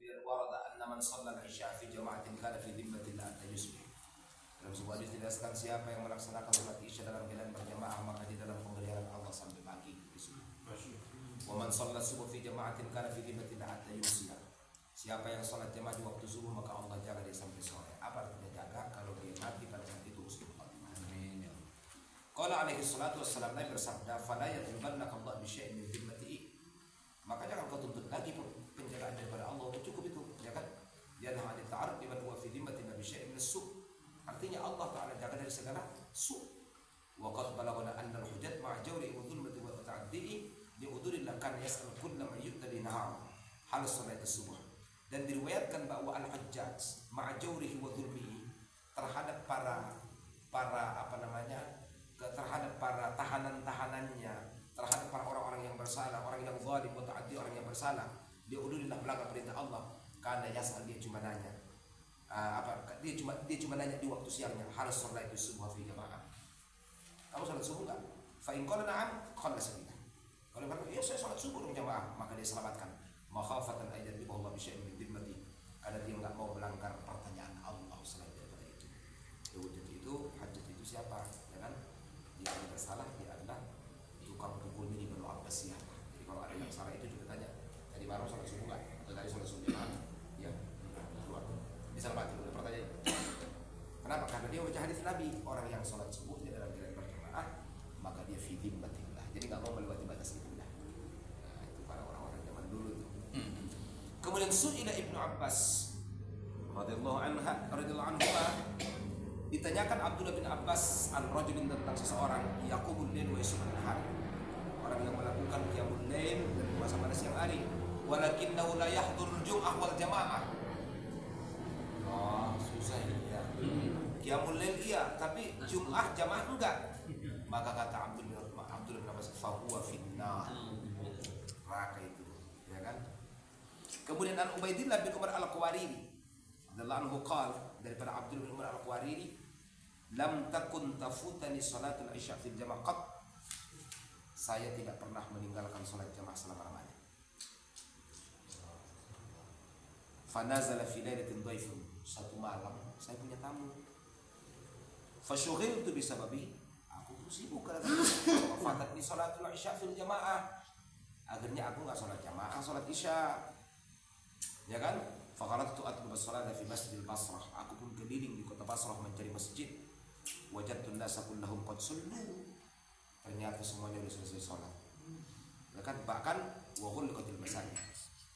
kemudian warada anna man shalla al-isya fi jama'atin kana fi dhimmatillah hatta yusbih. Dalam sebuah hadis dijelaskan siapa yang melaksanakan salat isya dalam keadaan berjamaah maka di dalam pemeliharaan Allah sampai pagi. Wa man shalla subuh fi jama'atin kana fi dhimmatillah hatta yusbih. Siapa yang salat jamaah di waktu subuh maka Allah jaga dia sampai sore. Apa artinya jaga? Kalau dia mati pada saat itu husnul khatimah. Amin. Qala alaihi salatu wassalam, Nabi bersabda, "Fala yadribannaka Allah bi syai'in min dhimmatihi." Maka jangan kau tuntut lagi penjagaan daripada Allah, udah cukup itu, ya kan? Dia hanya ta'aruf liman huwa fi dhimmatin bi syai'in min as-su'. Artinya Allah Ta'ala jaga dari segala su'. Wa qad balaghana anna al-hujjat ma'a jawri wa dhulmati wa ta'addi'i li udulillah kan yas'al kullu man yu'tadi nahar hal salat subuh. Dan diriwayatkan bahwa al-hujjaj ma'a jawrihi wa dhulmihi terhadap para terhadap para tahanan-tahanannya, terhadap para orang-orang yang bersalah, orang yang zalim, muta'addi, orang yang bersalah, dia udulillah melanggar perintah Allah. Karena yasal dia cuma nanya, dia cuma nanya di waktu siangnya, harus sholat itu subuh fi jamaah. Kamu sholat subuh enggak? Fa in qala na'am, qala sabila. Kalau berkata, ya saya sholat subuh dong jamaah, maka dia selamatkan. Makhafatan ayat di Allah bi syai'in min dhimmati. Karena dia enggak mau melanggar pertanyaan Allah selain daripada itu. Hujjah itu, hajjat itu siapa? Ya kan? Dia tidak salah, dia adalah tukang pukul mini Banu Abbasiyah. Jadi kalau ada yang salah itu juga tanya, tadi baru sholat subuh enggak? Atau tadi sholat subuh jamaah? Ya, keluar. Diselamatkan oleh pertanyaan. Kenapa? Karena dia baca hadis Nabi, orang yang sholat subuh dia dalam keadaan berjamaah, maka dia fi dhimmatillah. Jadi enggak mau melewati batas itu dah. Nah, itu para orang-orang zaman dulu itu. Kemudian su'ila Ibnu Abbas radhiyallahu anhu, ditanyakan Abdullah bin Abbas an-rajulin tentang seseorang yaqumul lail wa yasumul nahar, orang yang melakukan qiyamul lail dan puasa pada siang hari, walakinnahu la yahdurul jum'ah wal jamaah. Oh, susah ini ya. Qiyamul lail iya, tapi Jum'ah jamaah enggak. Maka kata Abdullah bin Abbas, fa huwa finnar. Neraka itu, ya kan? Kemudian an Ubaidillah bin Umar al-Qawariri radhiyallahu anhu qala, daripada Abdullah bin Umar al-Qawariri, lam takun tafutani salatul isya fil jamaah qat. Saya tidak pernah meninggalkan salat jamaah selama-lamanya. Fanazala fi lailatin dhaifun, satu malam saya punya tamu. Fasyughiltu bisababi, aku sibuk karena fatatni salatul isya fil jamaah. Akhirnya aku enggak salat jamaah, salat isya. Ya kan? Faqaratu atlubu as-salata fi Masjidil Basrah. Aku pun keliling di kota Basrah mencari masjid. Wajadtu an-nasa kullahum qad sallu. Ternyata semuanya sudah selesai salat. Ya kan? Bahkan wa ghulqatil masajid.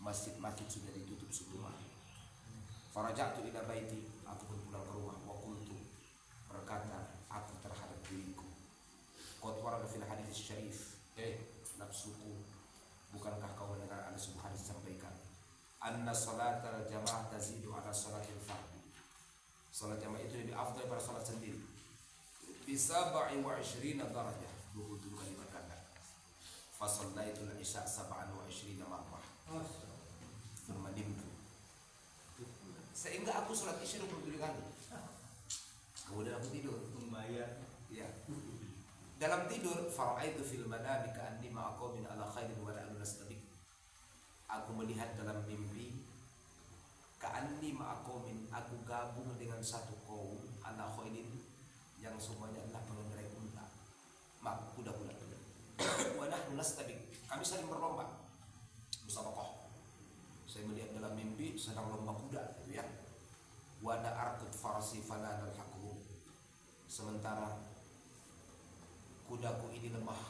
Masjid-masjid sudah ditutup semua. Faraja'tu ila baiti, aku pun pulang ke rumah. Wa qultu, berkata aku terhadap diriku, qad warada fil hadits syarif, nafsuku, bukankah kau mendengar ada sebuah hadis disampaikan, anna salatal jamaah tazidu ala salatil fardhi. Salat jamaah itu lebih afdal daripada salat sendiri. Bisa 27 darajah, 27 kali ganda. Fa shallaitul isya 27 marrah. Thumma nimtu. Sehingga aku salat isya 27 kali. Kemudian aku tidur, membayar. Ya. Dalam tidur, fara'aitu fil manami ka'anni ma'a qaumin ala khairin wa la nastabiq. Aku melihat dalam mimpi ka'anni ma'a qaumin, aku gabung dengan satu kaum ala khairin yang semuanya adalah pengendarai unta, kuda-kuda. Wa nahnu nastabiq, kami saling berlomba, musabaqah. Saya melihat dalam mimpi sedang lomba kuda, gitu ya. Wa ana arqud farasi fala nalhaquhu, sementara kudaku ini lemah,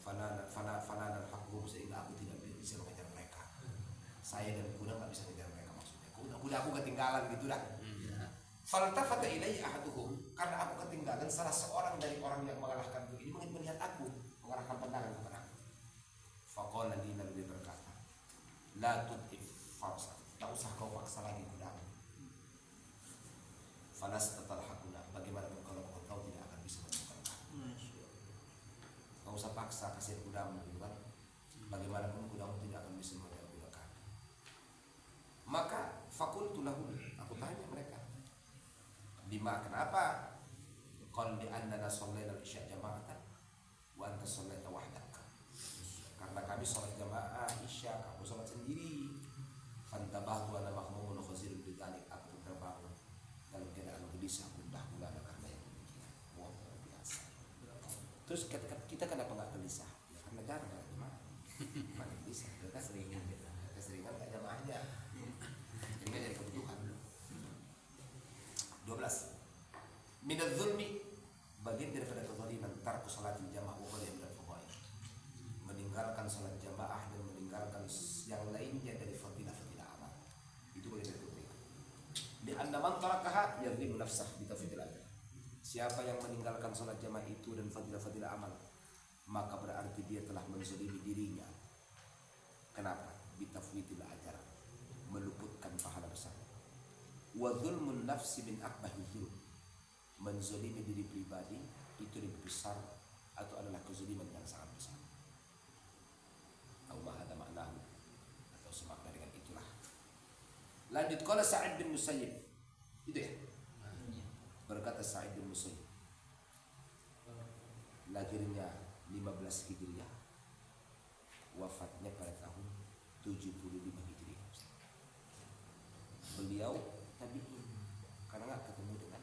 fala nalhaquhu, sehingga aku tidak bisa mengejar mereka. Saya dan kuda nggak bisa mengejar mereka, maksudnya kuda aku ketinggalan gitu dah. Faltafata ilayya ahaduhum, karena aku ketinggalan, salah seorang dari orang yang mengalahkanku ini melihat aku, mengarahkan pandangan kepada aku. Faqala li, lalu dia berkata, la tud'if farsa, tak usah kau paksa lagi kudamu. Falastatalhaquna, bagaimanapun kalau kau tidak akan bisa menemukan kamu. Kau usah paksa kasih kudamu, gitu kan? Bagaimanapun kudamu tidak akan bisa menemukan kamu. Maka fakultu lahu, aku tanya mereka, lima, kenapa? Qal bi annana shallaina al-isya jama'atan wa anta shallaita wahdak. Karena kami salat jamaah isya, kamu salat sendiri. Terus kita kenapa nggak gelisah? Ya karena jarang nggak jemaah. Mana bisa? Kita keseringan nggak jemaahnya. Jadi nggak jadi kebutuhan. 12. Minadz zulmi, bagian daripada kezaliman, tarku salatil jamaah wa qadiyah minal fadail. Meninggalkan salat jamaah dan meninggalkan yang lainnya dari fadilah-fadilah amal. Itu bagian dari kezaliman. Di anna man tarakaha yadhlimu nafsah bi tafdil ajr. Siapa yang meninggalkan salat jamaah itu dan fadilah-fadilah amal, maka berarti dia telah menzalimi dirinya. Kenapa? Bitafwidil ajr, meluputkan pahala besar. Wa dzulmun nafsi min akbahil dzulm, menzalimi diri pribadi itu lebih besar atau adalah kezaliman yang sangat besar. Atau mahada maknahu, atau semakna dengan itulah. Lanjut, qala Sa'id bin Musayyib, itu ya, berkata Sa'id bin Musayyib, lahirnya 15 Hijriah, wafatnya pada tahun 75 Hijriah. Beliau tabi'in, karena nggak ketemu dengan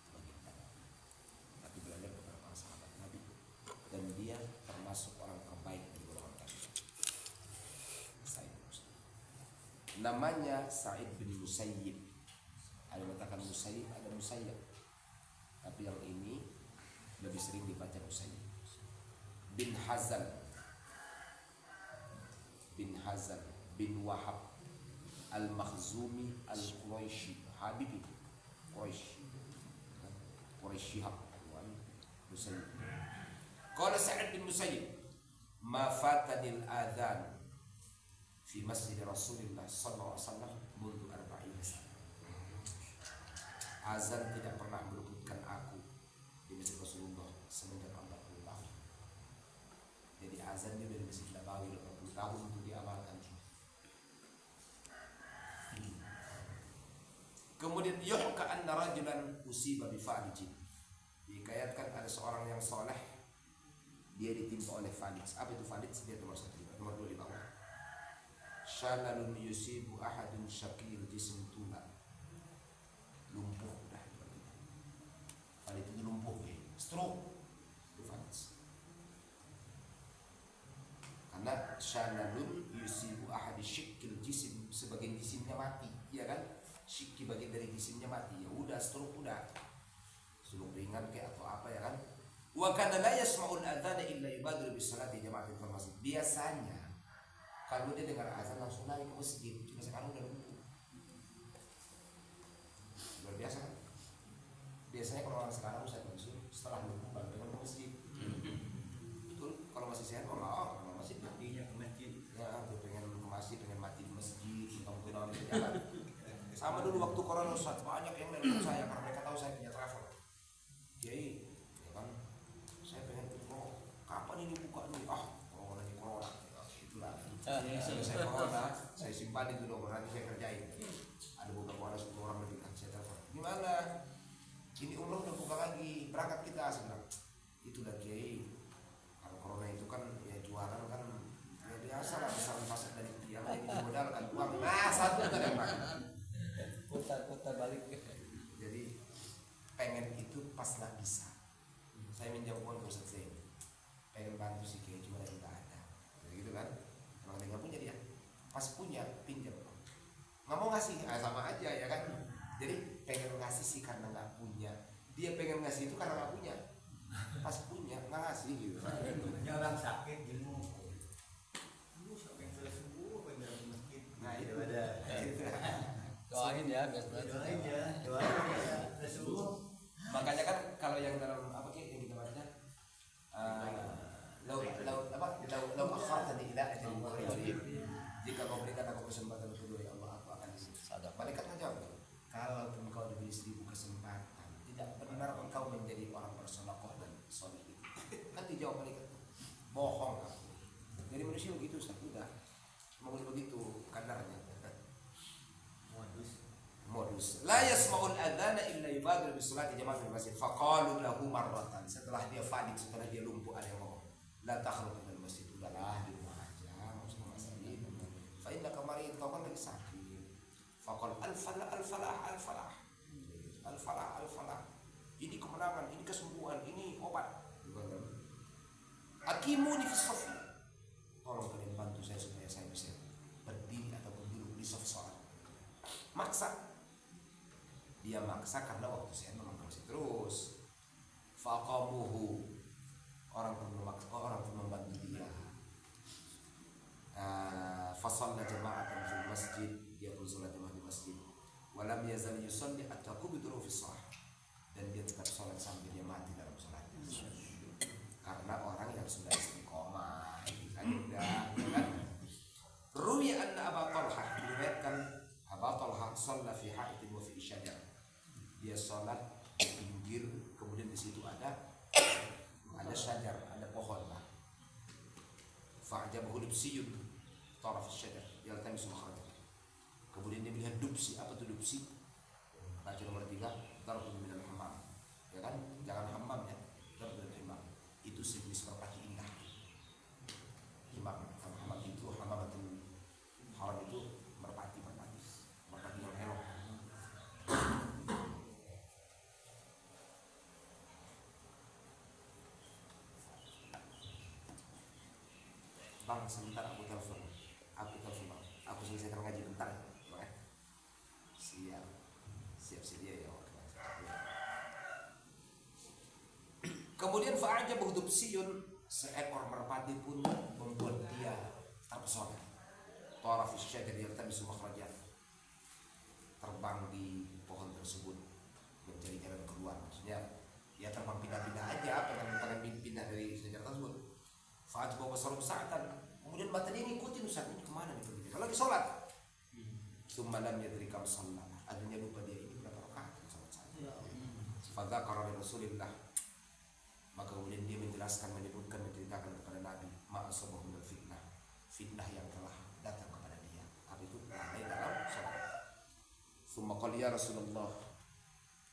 baginda, tapi belajar kepada para sahabat Nabi, dan dia termasuk orang terbaik dari golongan tabi'in. Sa'id bin Musayyib. Namanya Sa'id bin Musayyib. Ada mengatakan Musayyib, ada Musayyab, tapi yang ini lebih sering dibaca Musayyib. Bin Hazan bin Wahab Al-Makhzumi Al-Quraishi, Habibi Quraisyihab Musayyib. Qala Sa'id bin Musayyib, ma fatanil adhan fi masjid Rasulullah sallallahu alaihi wasallam mundu 40 sana. Azan tidak pernah meluputkan aku di masjid Rasulullah semenjak 40 tahun. Jadi azan dia dari Masjid Nabawi 80 tahun untuk diamalkan. Kemudian yuhka anna rajulan usiba bi fa'lijin. Dikayatkan ada seorang yang soleh, dia ditimpa oleh falij. Apa itu falij? Dia nomor 1, nomor 2 di bawah. Shalalun yusibu ahadun syakil jism tula. Lumpuh dah. Falij itu lumpuh, stroke. Itu falij. Karena shalalun yusibu ahadun syakil jism, sebagian jisimnya mati, ya kan? Syiki bagian dari jisimnya mati, ya udah stroke, udah stroke ringan kayak atau apa, ya kan. Wa kana la yasma'ul adzana illa yubadiru bis salati jama'atin fil masjid. Biasanya kalau dia dengar azan langsung lari ke masjid, cuma sekarang udah lumpuh. Luar biasa kan? Biasanya kalau orang sekarang Ustaz Mansur setelah lumpuh baru ke masjid. Betul, kalau masih sehat kalau masih perginya ke masjid. Ya, dia pengen ke masjid, pengen mati di masjid, mungkin orang di jalan. Sama dulu waktu corona Ustaz, banyak yang nelpon saya karena mereka tahu saya punya travel. Kiai, ya kan, saya pengen umroh. Kapan ini buka nih? Corona ini corona. Itulah. Saya corona, saya simpan itu dong, nanti saya kerjain. Ada beberapa orang 10 orang lebih kan saya telepon. Gimana? Ini umroh udah buka lagi, berangkat kita. Saya bilang, itulah Kiai. Kalau corona itu kan ya jualan kan ya biasa lah, misalnya pasar dari dia, ini modalkan uang. Nah, satu kan yang pakai. Putar balik. Jadi pengen itu pas nggak bisa. Saya minjam uang ke Ustaz Zain, pengen bantu si Kiai cuma yang nggak ada, gitu kan. Kalau dia nggak punya, dia pas punya pinjam, nggak mau ngasih, sama aja ya kan. Jadi pengen ngasih sih karena nggak punya, dia pengen ngasih itu karena nggak punya, pas punya nggak ngasih gitu. Orang sakit jenuh, lu sampai sembuh pengen ke masjid. Nah itu ada. Doain ya, Doain ya, sembuh. Makanya kan kalau yang dalam apa yang kita baca, lau akhartani ila ajalin qarib, jika kau berikan aku kesempatan kedua ya Allah, aku akan sadar. Malaikat menjawab, kalau engkau diberi 1000 kesempatan, tidak benar engkau menjadi orang bersedekah dan soleh itu. Kan dijawab malaikat, bohong aku. Jadi manusia begitu, Ustaz, udah mau begitu kadarnya. Modus la yasma'ul adzana illa yubadir bis salati jama'atul masjid faqalu lahu marratan. Setelah dia fadik, setelah dia lumpuh, ada yang ngomong, la takhruj minal masjid, udahlah di rumah aja, enggak usah ke masjid. Fa inna kemarin kau kan lagi sakit. Faqal al falah, ini kemenangan, ini kesembuhan, ini obat. Akimuni fi shafi. Tolong kalian bantu saya supaya saya bisa berdiri ataupun duduk di saf salat. Maksa. Dia maksa karena waktu saya memang masih terus. Faqamuhu. Orang pun membantu dia. Fasalla jama'atan fil masjid. Dia pun salat jamaah di masjid. Walam yazal yusalli hatta qubida fi shalah. Dan dia tetap salat sampai dia mati dalam salatnya. Karena orang yang sudah istiqomah kan. Ruwiya anna Aba Talha diriwayatkan Aba Talha shalla fi ha'itin wa fi syajar. Dia salat di pinggir, kemudian di situ ada syajar, ada pohon lah. Fa'jabahu dubsiyun taraf syajar yaltamisu makhraja. Kemudian dia melihat dubsi. Apa itu dubsi? Baca nomor 3, darbun minal hammam. Ya kan? Jangan hammam ya. Darbun minal hammam. Itu sejenis merpati indah. Hammam itu hammamatul haram itu merpati yang elok. Bang, sebentar aku telepon bang. Aku selesaikan ngaji bentar ya. Bang, siap sedia ya. Kemudian fa'ajabahu dubsiyun, seekor merpati pun membuat dia terpesona. Taraf syajar yaltamisu makhrajan. Terbang di pohon tersebut mencari jalan keluar. Maksudnya dia terbang pindah-pindah aja, pengen pindah dari syajar tersebut. Fa'ajabahu basaruhu sa'atan. Kemudian mata dia ngikutin, Ustaz, ini kemana nih pergi? Kalau lagi sholat. Tsumma lam yadri kam shalla. Adanya lupa dia ini berapa rakaat sholat saja. Fadzakara li Rasulillah. Maka kemudian dia menyebutkan, menceritakan kepada Nabi ma'asabahu minal fitnah yang telah datang kepada dia. Apa itu? Lalai dalam sholat. Tsumma qala ya Rasulullah,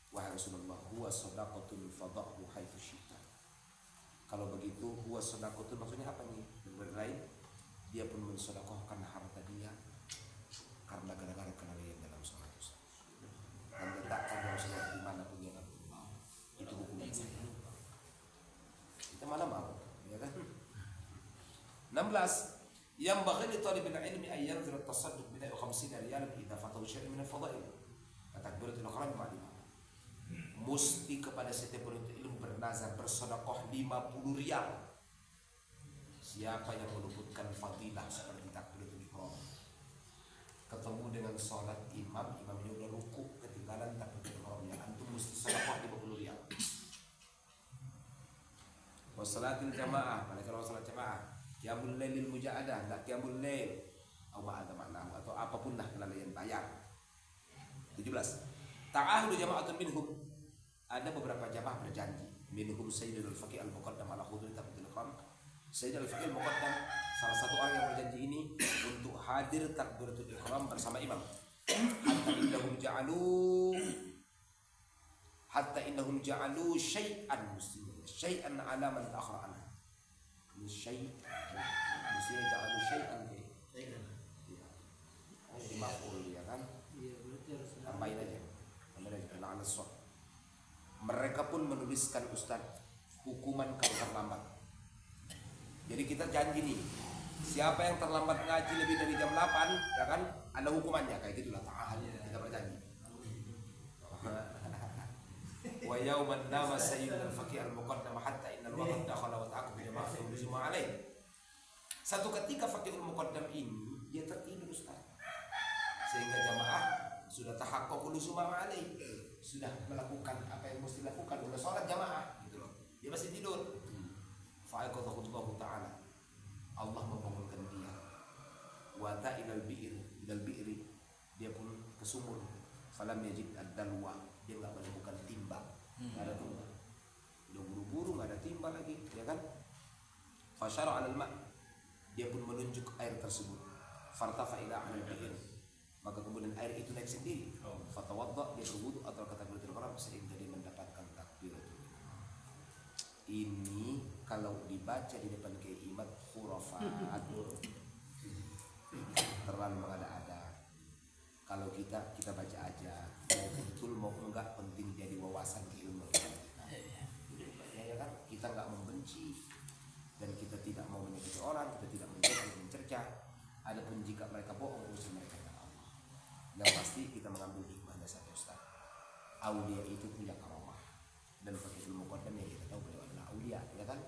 wahai Rasulullah, huwa shadaqatun fadhahu haitsu syi'ta. Kalau begitu huwa shadaqatun maksudnya apa nih? Berlain dia pun mensedekahkan harta dia karena gara-gara kelalaian dalam sholat. Dan letakkan dalam sholat dimanapun yang aku mau. Itu hukumnya saya. Kita malah mau, ya kan? 16. Yang baghi li talibil ilmi an yanzura at-tasadduq bi 50 riyalan idza fatahu syai'un min al-fadail. Takbiratul ihram ma'lumah. Mesti kepada setiap penuntut ilmu bernazar bersedekah 50 rial. Siapa yang meluputkan fadilah seperti takbiratul ihram, ketemu dengan sholat imamnya udah ruku, ketinggalan takbiratul ihramnya, antum mesti sedekah 50 rial. Wassalatil jamaah, pada kalau salat jamaah, qiyamul lailil mujaadah, la qiyamul lail atau ma'ada ma'nahu atau apapun lah kelalaian bayar. 17. Ta'ahudu jama'atun minhum, ada beberapa jamaah berjanji, minhum Sayyidul Faqih al-Muqaddam ala huduri takbiratul ihram. Sayyid al-Faqih al-Muqaddam, salah satu orang yang berjanji ini untuk hadir takbiratul ihram bersama imam. Hatta innahum ja'alu syai'an muslimin, syai'an ala man ta'akhara anha. Mesti ja'alu syai'an ya. Ini maf'ul ya kan? Iya, berarti harus tambahin aja. Ala as-shaf. Mereka pun menuliskan, Ustaz, hukuman kalau terlambat. Jadi kita janji nih, siapa yang terlambat ngaji lebih dari jam 8, ya kan, ada hukumannya, kayak gitulah ta'ahad. Kita berjanji. Wa yauman nama Sayyidul Faqih al-Muqaddam hatta innal waqt dakhala wa ta'aqub bi jama'atin jumu'ah alaih. Satu ketika Faqihul Muqaddam ini dia tertidur, Ustaz. Sehingga jamaah sudah tahaqqaq luzuma alaih, sudah melakukan apa yang mesti dilakukan, sudah sholat jamaah gitu loh. Dia masih tidur. Fa'aqadahullahu ta'ala, Allah membangunkan dia. Wa ta'ilal bi'ri, dia pun ke sumur. Falam yajid ad-dalwa, dia enggak menemukan timba. Enggak ada timba. Udah buru-buru enggak ada timba lagi, ya kan? Fasyara 'alal ma', dia pun menunjuk air tersebut. Fartafa ila 'alal bi'r, maka kemudian air itu naik sendiri. Fatawadda, dia berwudu atau kata takbiratul ihram sehingga dia mendapatkan takbiratul ihram. Ini kalau dibaca di depan Kiai Imad khurafat, terlalu mengada-ada. Kalau kita baca aja, mau betul mau enggak, penting jadi wawasan ilmu. Ya kan, kita enggak membenci dan kita tidak mau menyakiti orang, kita tidak mencerca. Adapun jika mereka bohong, urusan mereka dengan Allah. Yang pasti kita mengambil hikmahnya satu Ustaz. Aulia itu punya karamah, dan pakai ilmu qadam yang kita tahu beliau adalah aulia, ya kan?